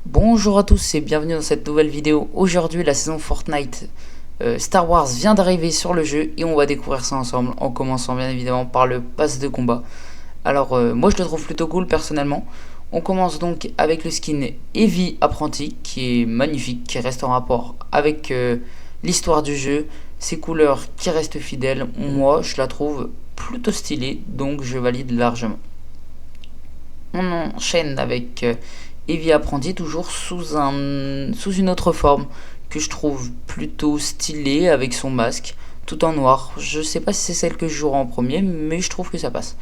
Bonjour à tous et bienvenue dans cette nouvelle vidéo. Aujourd'hui la saison Fortnite Star Wars vient d'arriver sur le jeu et on va découvrir ça ensemble en commençant bien évidemment par le pass de combat. Alors moi je le trouve plutôt cool personnellement. On commence donc avec le skin Heavy Apprenti qui est magnifique, qui reste en rapport avec l'histoire du jeu, ses couleurs qui restent fidèles. Moi je la trouve plutôt stylée donc je valide largement. On enchaîne avec Heavy Apprenti, toujours sous une autre forme que je trouve plutôt stylée avec son masque, tout en noir. Je sais pas si c'est celle que je jouerai en premier, mais je trouve que ça passe.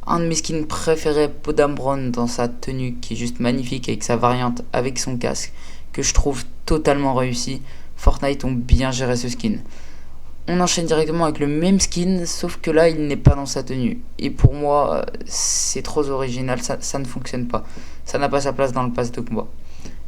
Un de mes skins préférés, Podambron, dans sa tenue qui est juste magnifique avec sa variante avec son casque, que je trouve totalement réussi. Fortnite ont bien géré ce skin. On enchaîne directement avec le même skin, sauf que là, il n'est pas dans sa tenue. Et pour moi, c'est trop original, ça ne fonctionne pas. Ça n'a pas sa place dans le pass de combat.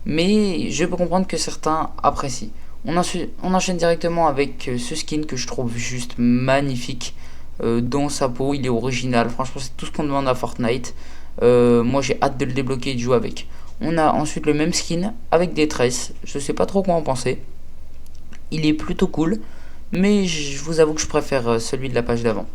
Mais je peux comprendre que certains apprécient. On enchaîne directement avec ce skin que je trouve juste magnifique. Dans sa peau, il est original. Franchement, c'est tout ce qu'on demande à Fortnite. Moi, j'ai hâte de le débloquer et de jouer avec. On a ensuite le même skin avec des tresses. Je sais pas trop quoi en penser. Il est plutôt cool. Mais je vous avoue que je préfère celui de la page d'avant.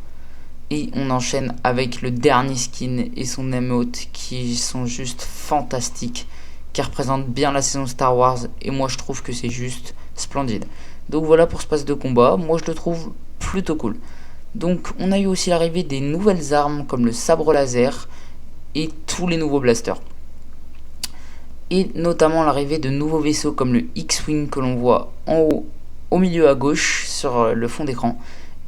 Et on enchaîne avec le dernier skin et son emote qui sont juste fantastiques, qui représentent bien la saison Star Wars et moi je trouve que c'est juste splendide. Donc voilà pour ce pass de combat, moi je le trouve plutôt cool. Donc on a eu aussi l'arrivée des nouvelles armes comme le sabre laser et tous les nouveaux blasters. Et notamment l'arrivée de nouveaux vaisseaux comme le X-Wing que l'on voit en haut au milieu à gauche sur le fond d'écran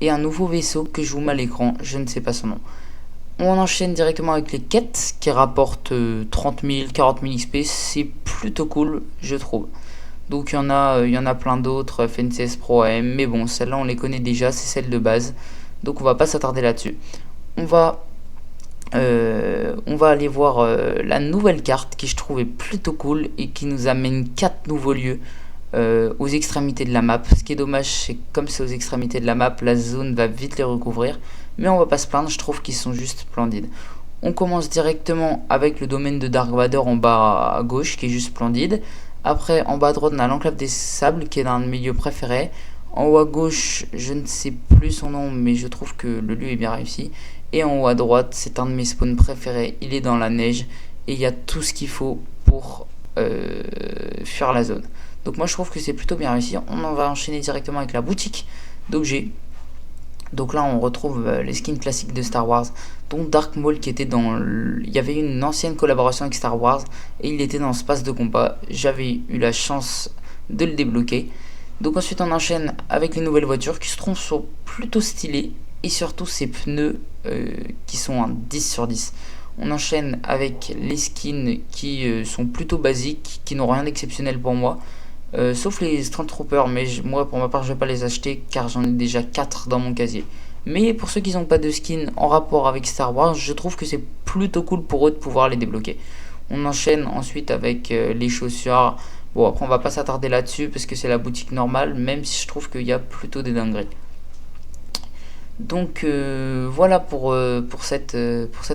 et un nouveau vaisseau que je vous mets à l'écran, je ne sais pas son nom. On enchaîne directement avec les quêtes qui rapportent 30 000, 40 000 XP, c'est plutôt cool je trouve. Donc il y en a plein d'autres, FNCS Pro AM, mais bon celles-là on les connaît déjà, c'est celles de base, donc on va pas s'attarder là-dessus. On va aller voir la nouvelle carte qui je trouve est plutôt cool et qui nous amène 4 nouveaux lieux aux extrémités de la map. Ce qui est dommage, c'est que comme c'est aux extrémités de la map, la zone va vite les recouvrir. Mais on va pas se plaindre, je trouve qu'ils sont juste splendides. On commence directement avec le domaine de Dark Vador en bas à gauche, qui est juste splendide. Après, en bas à droite, on a l'enclave des sables, qui est dans de mes lieux préférés. En haut à gauche, je ne sais plus son nom, mais je trouve que le lieu est bien réussi. Et en haut à droite, c'est un de mes spawns préférés. Il est dans la neige et il y a tout ce qu'il faut pour fuir la zone. Donc moi je trouve que c'est plutôt bien réussi. On en va enchaîner directement avec la boutique d'objets. Donc là on retrouve les skins classiques de Star Wars, dont Dark Maul qui était dans... Il y avait une ancienne collaboration avec Star Wars et il était dans ce pass de combat. J'avais eu la chance de le débloquer. Donc ensuite on enchaîne avec les nouvelles voitures qui se trouvent sont plutôt stylées et surtout ces pneus qui sont un 10 sur 10. On enchaîne avec les skins qui sont plutôt basiques, qui n'ont rien d'exceptionnel pour moi. Sauf les Stormtroopers, mais moi pour ma part je vais pas les acheter car j'en ai déjà 4 dans mon casier. Mais pour ceux qui n'ont pas de skin en rapport avec Star Wars, je trouve que c'est plutôt cool pour eux de pouvoir les débloquer. On enchaîne ensuite avec les chaussures. Bon après on va pas s'attarder là-dessus parce que c'est la boutique normale, même si je trouve qu'il y a plutôt des dingueries. Donc voilà pour cette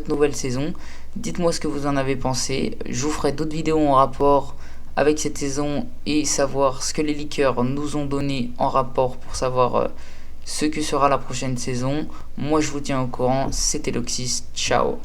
nouvelle saison. Dites-moi ce que vous en avez pensé. Je vous ferai d'autres vidéos en rapport avec cette saison et savoir ce que les leakers nous ont donné en rapport pour savoir ce que sera la prochaine saison. Moi je vous tiens au courant, c'était Loxys, ciao.